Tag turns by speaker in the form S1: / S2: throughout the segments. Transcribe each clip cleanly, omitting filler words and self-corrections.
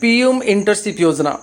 S1: PM internship योजना।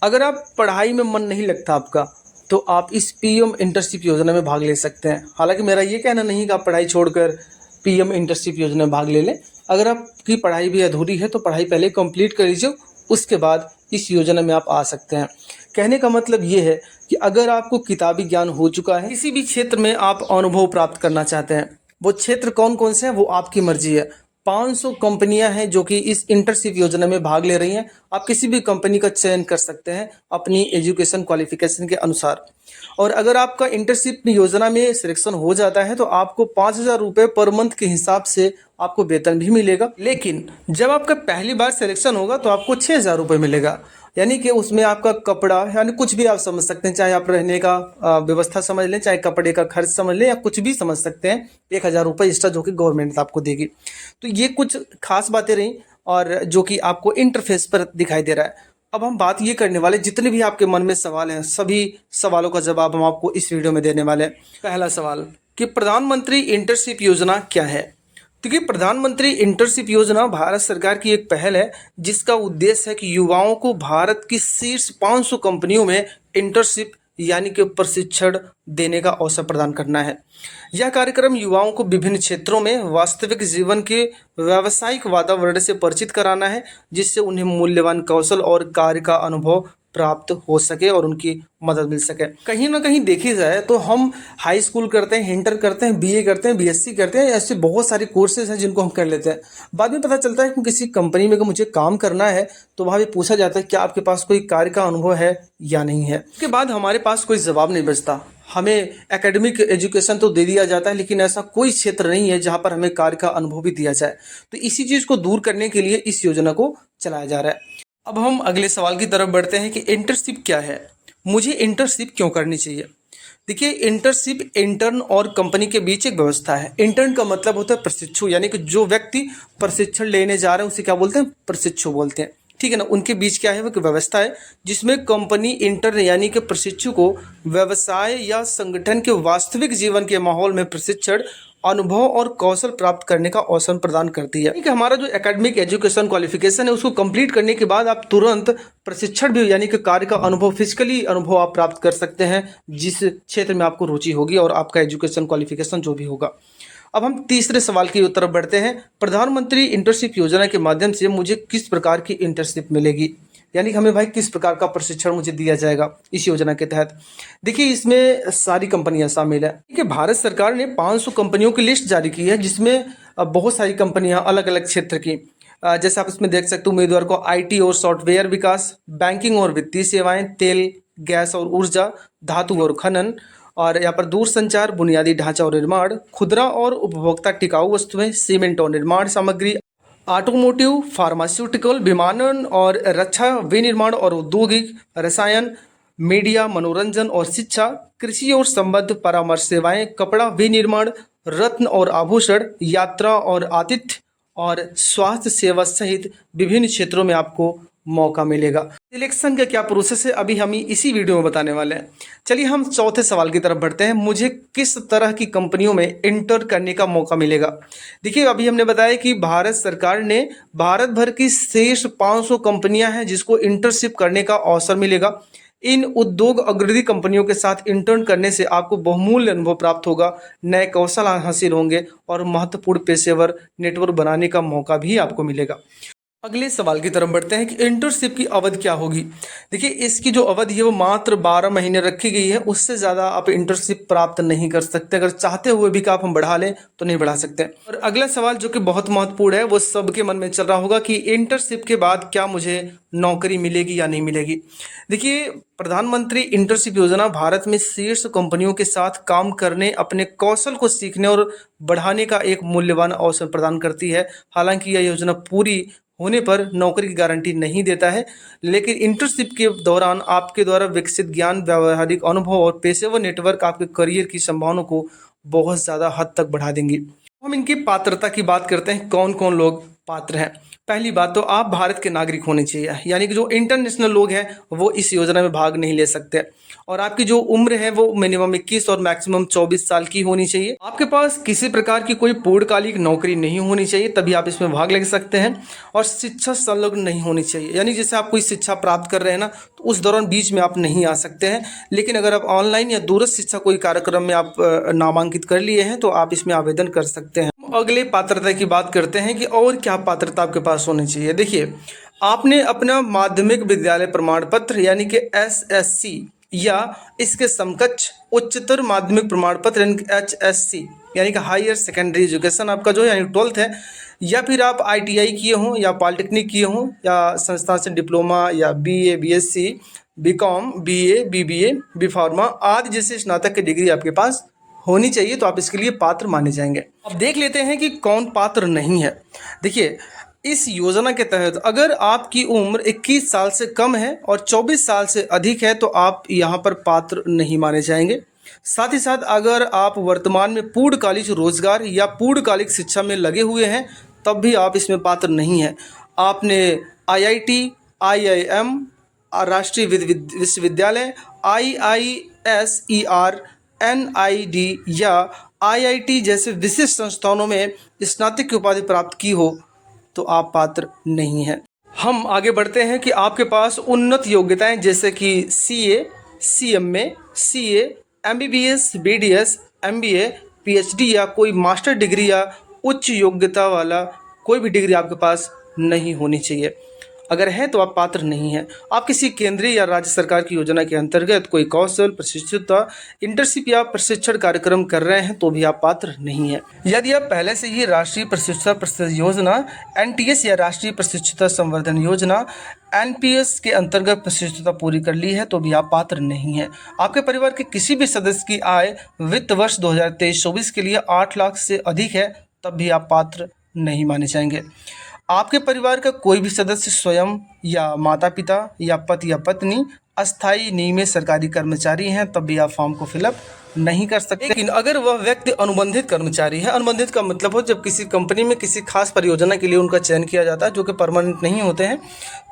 S1: अगर आप पढ़ाई में मन नहीं लगता आपका, तो आप इस पीएम इंटर्नशिप योजना में भाग ले सकते हैं। हालांकि मेरा ये कहना नहीं कि आप पढ़ाई छोड़कर पीएम इंटर्नशिप योजना में भाग ले लें। अगर आपकी पढ़ाई भी अधूरी है तो पढ़ाई पहले कंप्लीट कर लीजिए, उसके बाद इस योजना में आप आ सकते हैं। कहने का मतलब ये है कि अगर आपको किताबी ज्ञान हो चुका है, किसी भी क्षेत्र में आप अनुभव प्राप्त करना चाहते हैं, वो क्षेत्र कौन कौन से हैं वो आपकी मर्जी है। 500 कंपनियां हैं जो कि इस इंटर्नशिप योजना में भाग ले रही हैं। आप किसी भी कंपनी का चयन कर सकते हैं अपनी एजुकेशन क्वालिफिकेशन के अनुसार। और अगर आपका इंटर्नशिप योजना में सिलेक्शन हो जाता है तो आपको 5,000 रुपये पर मंथ के हिसाब से आपको वेतन भी मिलेगा। लेकिन जब आपका पहली बार सिलेक्शन होगा तो आपको 6,000 रुपये मिलेगा। यानी कि उसमें आपका कपड़ा, यानी कुछ भी आप समझ सकते हैं, चाहे आप रहने का व्यवस्था समझ लें, चाहे कपड़े का खर्च समझ लें, या कुछ भी समझ सकते हैं। 1,000 रुपये एक्स्ट्रा जो कि गवर्नमेंट आपको देगी। तो ये कुछ खास बातें रहीं और जो कि आपको इंटरफेस पर दिखाई दे रहा है। अब हम बात ये करने वाले, जितने भी आपके मन में सवाल हैं, सभी सवालों का जवाब हम आपको इस वीडियो में देने वाले हैं। पहला सवाल कि प्रधानमंत्री इंटर्नशिप योजना क्या है। देखिए, प्रधानमंत्री इंटर्नशिप योजना भारत सरकार की एक पहल है जिसका उद्देश्य है कि युवाओं को भारत की शीर्ष 500 कंपनियों में इंटर्नशिप यानी कि प्रशिक्षण देने का अवसर प्रदान करना है। यह कार्यक्रम युवाओं को विभिन्न क्षेत्रों में वास्तविक जीवन के व्यावसायिक वातावरण से परिचित कराना है, जिससे उन्हें मूल्यवान कौशल और कार्य का अनुभव प्राप्त हो सके और उनकी मदद मिल सके। कहीं ना कहीं देखी जाए तो हम हाई स्कूल करते हैं, इंटर करते हैं, बीए करते हैं, बीएससी करते हैं, ऐसे बहुत सारे कोर्सेज हैं जिनको हम कर लेते हैं। बाद में पता चलता है कि किसी कंपनी में अगर मुझे काम करना है तो वहाँ भी पूछा जाता है क्या आपके पास कोई कार्य का अनुभव है या नहीं है। उसके बाद हमारे पास कोई जवाब नहीं बचता। हमें एकेडमिक एजुकेशन तो दे दिया जाता है, लेकिन ऐसा कोई क्षेत्र नहीं है जहाँ पर हमें कार्य का अनुभव भी दिया जाए। तो इसी चीज़ को दूर करने के लिए इस योजना को चलाया जा रहा है। अब हम अगले सवाल की तरफ बढ़ते हैं कि इंटर्नशिप क्या है, मुझे इंटर्नशिप क्यों करनी चाहिए। देखिए, इंटर्नशिप इंटर्न और कंपनी के बीच एक व्यवस्था है। इंटर्न का मतलब होता है प्रशिक्षु, यानी कि जो व्यक्ति प्रशिक्षण लेने जा रहे हैं उसे क्या बोलते हैं, प्रशिक्षु बोलते हैं। ठीक है ना। उनके बीच क्या है, वो एक व्यवस्था है जिसमें कंपनी इंटर्न यानी कि प्रशिक्षु को व्यवसाय या संगठन के वास्तविक जीवन के माहौल में प्रशिक्षण, अनुभव और कौशल प्राप्त करने का अवसर प्रदान करती है। ठीक है, हमारा जो एकेडमिक एजुकेशन क्वालिफिकेशन है उसको कंप्लीट करने के बाद आप तुरंत प्रशिक्षण भी यानी कि कार्य का अनुभव, फिजिकली अनुभव आप प्राप्त कर सकते हैं जिस क्षेत्र में आपको रुचि होगी और आपका एजुकेशन क्वालिफिकेशन जो भी होगा। अब हम तीसरे सवाल की तरफ बढ़ते हैं। प्रधानमंत्री इंटर्नशिप योजना के माध्यम से मुझे किस प्रकार की इंटर्नशिप मिलेगी, यानी कि हमें भाई किस प्रकार का प्रशिक्षण मुझे दिया जाएगा इस योजना के तहत। देखिए, इसमें सारी कंपनियां शामिल है। ठीक है, भारत सरकार ने 500 कंपनियों की लिस्ट जारी की है जिसमें बहुत सारी कंपनियां अलग अलग क्षेत्र की, जैसे आप इसमें देख सकते हो, उम्मीदवार को आईटी और सॉफ्टवेयर विकास, बैंकिंग और वित्तीय सेवाएं, तेल गैस और ऊर्जा, धातु और खनन, और यहाँ पर दूरसंचार, बुनियादी ढांचा और निर्माण, खुदरा और उपभोक्ता टिकाऊ वस्तुएं, सीमेंट और निर्माण सामग्री, ऑटोमोटिव, फार्मास्यूटिकल, विमानन और रक्षा, विनिर्माण और औद्योगिक, रसायन, मीडिया, मनोरंजन और शिक्षा, कृषि और संबद्ध परामर्श सेवाएं, कपड़ा, विनिर्माण, रत्न और आभूषण, यात्रा और आतिथ्य और स्वास्थ्य सेवा सहित विभिन्न क्षेत्रों में आपको मौका मिलेगा। सिलेक्शन का क्या प्रोसेस है अभी हम इसी वीडियो में बताने वाले हैं। चलिए हम चौथे सवाल की तरफ बढ़ते हैं। मुझे किस तरह की कंपनियों में इंटर करने का मौका मिलेगा। देखिए, अभी हमने बताया कि भारत सरकार ने भारत भर की शीर्ष 500 कंपनियां हैं जिसको इंटर्नशिप करने का अवसर मिलेगा। इन उद्योग अग्रणी कंपनियों के साथ इंटर्न करने से आपको बहुमूल्य अनुभव प्राप्त होगा, नए कौशल हासिल होंगे और महत्वपूर्ण पेशेवर नेटवर्क बनाने का मौका भी आपको मिलेगा। अगले सवाल की तरफ बढ़ते हैं कि इंटर्नशिप की अवधि क्या होगी। देखिए, इसकी जो अवधि है वो मात्र 12 महीने रखी गई है। उससे ज़्यादा आप इंटर्नशिप प्राप्त नहीं कर सकते। अगर चाहते हुए भी कि आप हम बढ़ा लें तो नहीं बढ़ा सकते। और अगला सवाल जो कि बहुत महत्वपूर्ण है, वो सबके मन में चल रहा होगा कि इंटर्नशिप के बाद क्या मुझे नौकरी मिलेगी या नहीं मिलेगी। देखिए, प्रधानमंत्री इंटर्नशिप योजना भारत में शीर्ष कंपनियों के साथ काम करने, अपने कौशल को सीखने और बढ़ाने का एक मूल्यवान अवसर प्रदान करती है। हालांकि यह योजना पूरी होने पर नौकरी की गारंटी नहीं देता है, लेकिन इंटर्नशिप के दौरान आपके द्वारा विकसित ज्ञान, व्यावहारिक अनुभव और पेशेवर नेटवर्क आपके करियर की संभावनाओं को बहुत ज़्यादा हद तक बढ़ा देंगी। हम इनकी पात्रता की बात करते हैं, कौन कौन लोग पात्र हैं। पहली बात तो आप भारत के नागरिक होने चाहिए, यानी कि जो इंटरनेशनल लोग हैं वो इस योजना में भाग नहीं ले सकते। और आपकी जो उम्र है वो मिनिमम 21 और मैक्सिमम 24 साल की होनी चाहिए। आपके पास किसी प्रकार की कोई पूर्णकालिक नौकरी नहीं होनी चाहिए, तभी आप इसमें भाग ले सकते हैं। और शिक्षा संलग्न नहीं होनी चाहिए, यानी जैसे आप कोई शिक्षा प्राप्त कर रहे हैं ना, तो उस दौरान बीच में आप नहीं आ सकते हैं। लेकिन अगर आप ऑनलाइन या दूरस्थ शिक्षा कोई कार्यक्रम में आप नामांकित कर लिए हैं तो आप इसमें आवेदन कर सकते हैं। अगले पात्रता की बात करते हैं कि और क्या पात्रता आपके पास होनी चाहिए। देखिए, आपने अपना माध्यमिक विद्यालय प्रमाण पत्र यानी कि SSC या इसके समकक्ष उच्चतर माध्यमिक प्रमाण पत्र यानी कि HSC यानी कि हायर सेकेंडरी एजुकेशन आपका जो है यानी 12th है, या फिर आप ITI किए हों या पॉलिटेक्निक किए हों या संस्थान से डिप्लोमा या BA BSc BCom BA BBA B pharma आदि जैसे स्नातक की डिग्री आपके पास होनी चाहिए, तो आप इसके लिए पात्र माने जाएंगे। अब देख लेते हैं कि कौन पात्र नहीं है। देखिए, इस योजना के तहत अगर आपकी उम्र 21 साल से कम है और 24 साल से अधिक है तो आप यहाँ पर पात्र नहीं माने जाएंगे। साथ ही साथ अगर आप वर्तमान में पूर्णकालिक रोजगार या पूर्णकालिक शिक्षा में लगे हुए हैं तब भी आप इसमें पात्र नहीं हैं। आपने IIT IIM राष्ट्रीय विश्वविद्यालय IISER NID या IIT जैसे विशिष्ट संस्थानों में स्नातक की उपाधि प्राप्त की हो तो आप पात्र नहीं हैं। हम आगे बढ़ते हैं कि आपके पास उन्नत योग्यताएं जैसे कि CA CMA CA MBBS BDS MBA PhD या कोई मास्टर डिग्री या उच्च योग्यता वाला कोई भी डिग्री आपके पास नहीं होनी चाहिए। अगर है तो आप पात्र नहीं हैं। आप किसी केंद्रीय या राज्य सरकार की योजना के अंतर्गत कोई कौशल प्रशिक्षुता इंटर्नशिप या प्रशिक्षण कार्यक्रम कर रहे हैं तो भी आप पात्र नहीं हैं। यदि आप पहले से ही राष्ट्रीय प्रशिक्षुता योजना NTS या राष्ट्रीय प्रशिक्षुता संवर्धन योजना NPS के अंतर्गत प्रशिक्षुता पूरी कर ली है तो भी आप पात्र नहीं हैं। आपके परिवार के किसी भी सदस्य की आय वित्त वर्ष 2023-24 के लिए 8 लाख से अधिक है तब भी आप पात्र नहीं माने जाएंगे। आपके परिवार का कोई भी सदस्य स्वयं या माता पिता या पति या पत्नी अस्थायी नियमित सरकारी कर्मचारी हैं तब भी आप फॉर्म को फिलअप नहीं कर सकते। लेकिन अगर वह व्यक्ति अनुबंधित कर्मचारी है, अनुबंधित का मतलब हो जब किसी कंपनी में किसी खास परियोजना के लिए उनका चयन किया जाता है जो कि परमानेंट नहीं होते हैं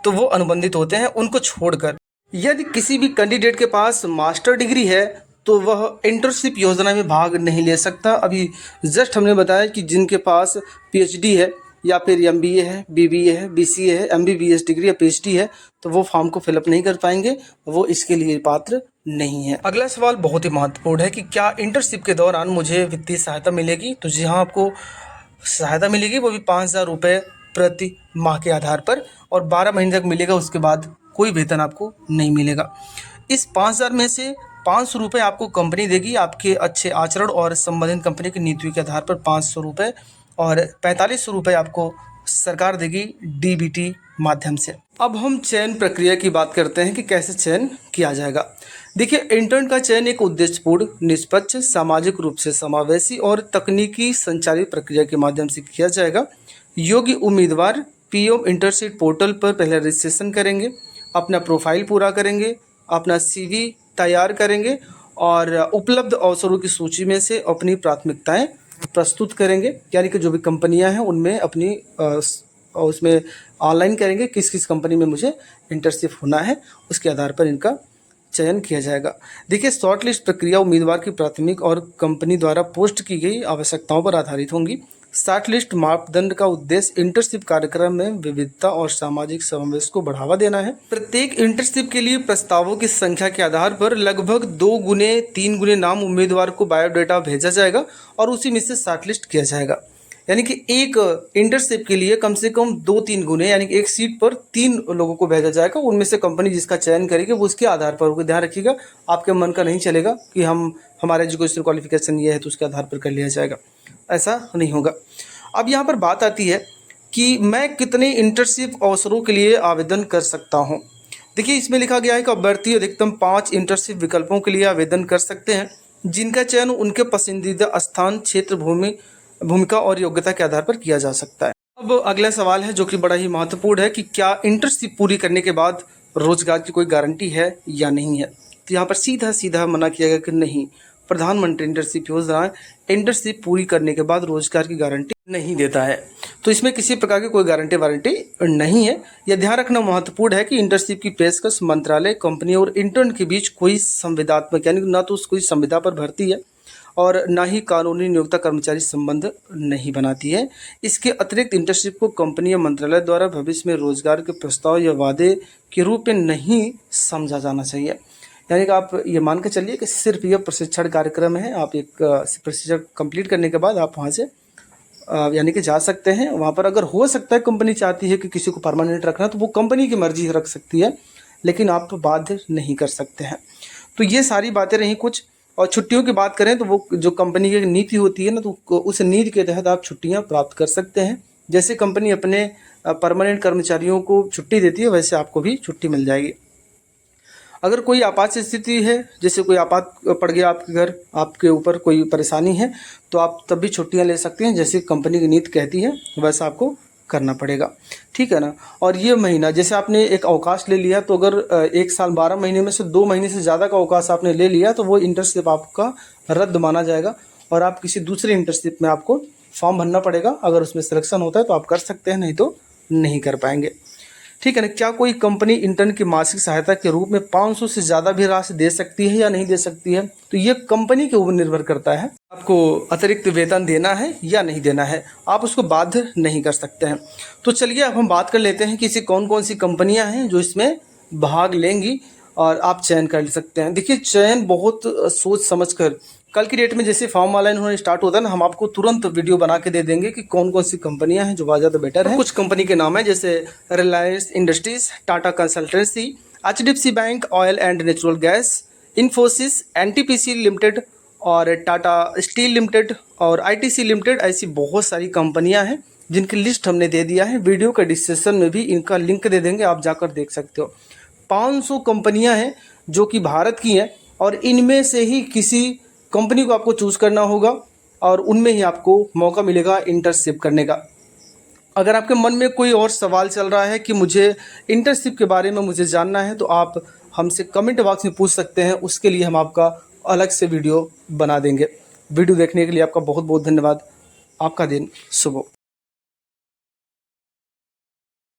S1: तो वो अनुबंधित होते हैं, उनको छोड़कर। यदि किसी भी कैंडिडेट के पास मास्टर डिग्री है तो वह इंटर्नशिप योजना में भाग नहीं ले सकता। अभी जस्ट हमने बताया कि जिनके पास PhD है या फिर MBA है BBA है BCA है MBBS डिग्री या PhD है तो वो फॉर्म को फिलअप नहीं कर पाएंगे, वो इसके लिए पात्र नहीं है। अगला सवाल बहुत ही महत्वपूर्ण है कि क्या इंटर्नशिप के दौरान मुझे वित्तीय सहायता मिलेगी। तो जी हाँ, आपको सहायता मिलेगी, वो भी 5,000 रुपये प्रति माह के आधार पर, और 12 महीने तक मिलेगा। उसके बाद कोई वेतन आपको नहीं मिलेगा। इस 5,000 में से 500 रुपये आपको कंपनी देगी आपके अच्छे आचरण और संबंधित कंपनी की नीतियों के आधार पर 500 रुपये, और 4500 रुपये आपको सरकार देगी DBT माध्यम से। अब हम चयन प्रक्रिया की बात करते हैं कि कैसे चयन किया जाएगा। देखिए, इंटर्न का चयन एक उद्देश्यपूर्ण, निष्पक्ष, सामाजिक रूप से समावेशी और तकनीकी संचालित प्रक्रिया के माध्यम से किया जाएगा। योग्य उम्मीदवार PO इंटर्नशिप पोर्टल पर पहले रजिस्ट्रेशन करेंगे, अपना प्रोफाइल पूरा करेंगे, अपना CV तैयार करेंगे और उपलब्ध अवसरों की सूची में से अपनी प्राथमिकताएं प्रस्तुत करेंगे, यानी कि जो भी कंपनियां हैं उनमें अपनी उसमें ऑनलाइन करेंगे किस किस कंपनी में मुझे इंटर्नशिप होना है, उसके आधार पर इनका चयन किया जाएगा। देखिए, शॉर्ट लिस्ट प्रक्रिया उम्मीदवार की प्राथमिक और कंपनी द्वारा पोस्ट की गई आवश्यकताओं पर आधारित होंगी। शॉर्ट लिस्ट मापदंड का उद्देश्य इंटर्नशिप कार्यक्रम में विविधता और सामाजिक समावेश को बढ़ावा देना है। प्रत्येक इंटर्नशिप के लिए प्रस्तावों की संख्या के आधार पर लगभग 2 गुने 3 गुने नाम उम्मीदवार को बायोडाटा भेजा जाएगा और उसी में से शॉर्ट लिस्ट किया जाएगा। यानी कि एक इंटर्नशिप के लिए कम से कम 2-3 गुने, यानी कि एक सीट पर 3 लोगों को भेजा जाएगा। उनमें से कंपनी जिसका चयन करेगी वो उसके आधार पर होगा। ध्यान रखिएगा, आपके मन का नहीं चलेगा कि हमारा एजुकेशन क्वालिफिकेशन ये है तो उसके आधार पर कर लिया जाएगा, ऐसा नहीं होगा। अब यहाँ पर बात आती है कि मैं कितने इंटर्नशिप अवसरों के लिए आवेदन कर सकता हूँ। देखिए, इसमें लिखा गया है कि अभ्यर्थी अधिकतम 5 इंटर्नशिप विकल्पों के लिए आवेदन कर सकते हैं, जिनका चयन उनके पसंदीदा स्थान, क्षेत्र, भूमिका और योग्यता के आधार पर किया जा सकता है। अब अगला सवाल है जो कि बड़ा ही महत्वपूर्ण है कि क्या इंटर्नशिप पूरी करने के बाद रोजगार की कोई गारंटी है या नहीं है। तो यहाँ पर सीधा सीधा मना किया गया कि नहीं, प्रधानमंत्री इंटर्नशिप योजना इंटर्नशिप पूरी करने के बाद रोजगार की गारंटी नहीं देता है। तो इसमें किसी प्रकार की कोई गारंटी वारंटी नहीं है। यह ध्यान रखना महत्वपूर्ण है कि इंटर्नशिप की पेशकश मंत्रालय, कंपनी और इंटर्न के बीच कोई संविदात्मक यानी ना तो कोई संविदा पर भर्ती है और ना ही कानूनी नियोक्ता कर्मचारी संबंध नहीं बनाती है। इसके अतिरिक्त इंटर्नशिप को कंपनी या मंत्रालय द्वारा भविष्य में रोजगार के प्रस्ताव या वादे के रूप में नहीं समझा जाना चाहिए। यानी कि आप ये मान के चलिए कि सिर्फ यह प्रशिक्षण कार्यक्रम है। आप एक प्रशिक्षण कंप्लीट करने के बाद आप वहाँ से यानी कि जा सकते हैं। वहाँ पर अगर हो सकता है कंपनी चाहती है कि किसी को परमानेंट रखना, तो वो कंपनी की मर्जी रख सकती है, लेकिन आप बाध्य नहीं कर सकते हैं। तो ये सारी बातें रहीं कुछ। और छुट्टियों की बात करें तो वो जो कंपनी की नीति होती है ना, तो उस नीति के तहत आप छुट्टियाँ प्राप्त कर सकते हैं। जैसे कंपनी अपने परमानेंट कर्मचारियों को छुट्टी देती है, वैसे आपको भी छुट्टी मिल जाएगी। अगर कोई आपात स्थिति है, जैसे कोई आपात पड़ गया आपके घर, आपके ऊपर कोई परेशानी है, तो आप तब भी छुट्टियां ले सकते हैं। जैसे कंपनी की नीति कहती है वैसा आपको करना पड़ेगा, ठीक है ना। और ये महीना जैसे आपने एक अवकाश ले लिया, तो अगर 1 साल 12 महीने में से 2 महीने से ज़्यादा का अवकाश आपने ले लिया, तो वो इंटर्नशिप आपका रद्द माना जाएगा और आप किसी दूसरे इंटर्नशिप में आपको फॉर्म भरना पड़ेगा। अगर उसमें सिलेक्शन होता है तो आप कर सकते हैं, नहीं तो नहीं कर पाएंगे, ठीक है ना। क्या कोई कंपनी इंटर्न की मासिक सहायता के रूप में 500 से ज़्यादा भी राशि दे सकती है या नहीं दे सकती है? तो ये कंपनी के ऊपर निर्भर करता है, आपको अतिरिक्त वेतन देना है या नहीं देना है। आप उसको बाध्य नहीं कर सकते हैं। तो चलिए अब हम बात कर लेते हैं कि ऐसी कौन कौन सी कंपनियां हैं जो इसमें भाग लेंगी और आप चयन कर सकते हैं। देखिए, चयन बहुत सोच समझ कर, कल की डेट में जैसे फॉर्म ऑनलाइन होने स्टार्ट होता है ना, हम आपको तुरंत वीडियो बना के दे देंगे कि कौन कौन सी कंपनियां हैं जो बहुत ज़्यादा बेटर है। कुछ कंपनी के नाम है जैसे Reliance industries, Tata consultancy, HDFC bank, oil and natural gas, Infosys, NTPC limited और टाटा स्टील लिमिटेड और आईटीसी लिमिटेड। ऐसी बहुत सारी कंपनियां हैं जिनकी लिस्ट हमने दे दिया है। वीडियो के डिस्क्रिप्शन में भी इनका लिंक दे देंगे, आप जाकर देख सकते हो। 500 कंपनियां हैं जो कि भारत की हैं और इनमें से ही किसी कंपनी को आपको चूज़ करना होगा और उनमें ही आपको मौका मिलेगा इंटर्नशिप करने का। अगर आपके मन में कोई और सवाल चल रहा है कि मुझे इंटर्नशिप के बारे में मुझे जानना है, तो आप हमसे कमेंट बॉक्स में पूछ सकते हैं। उसके लिए हम आपका अलग से वीडियो बना देंगे। वीडियो देखने के लिए आपका बहुत बहुत धन्यवाद। आपका दिन शुभ हो।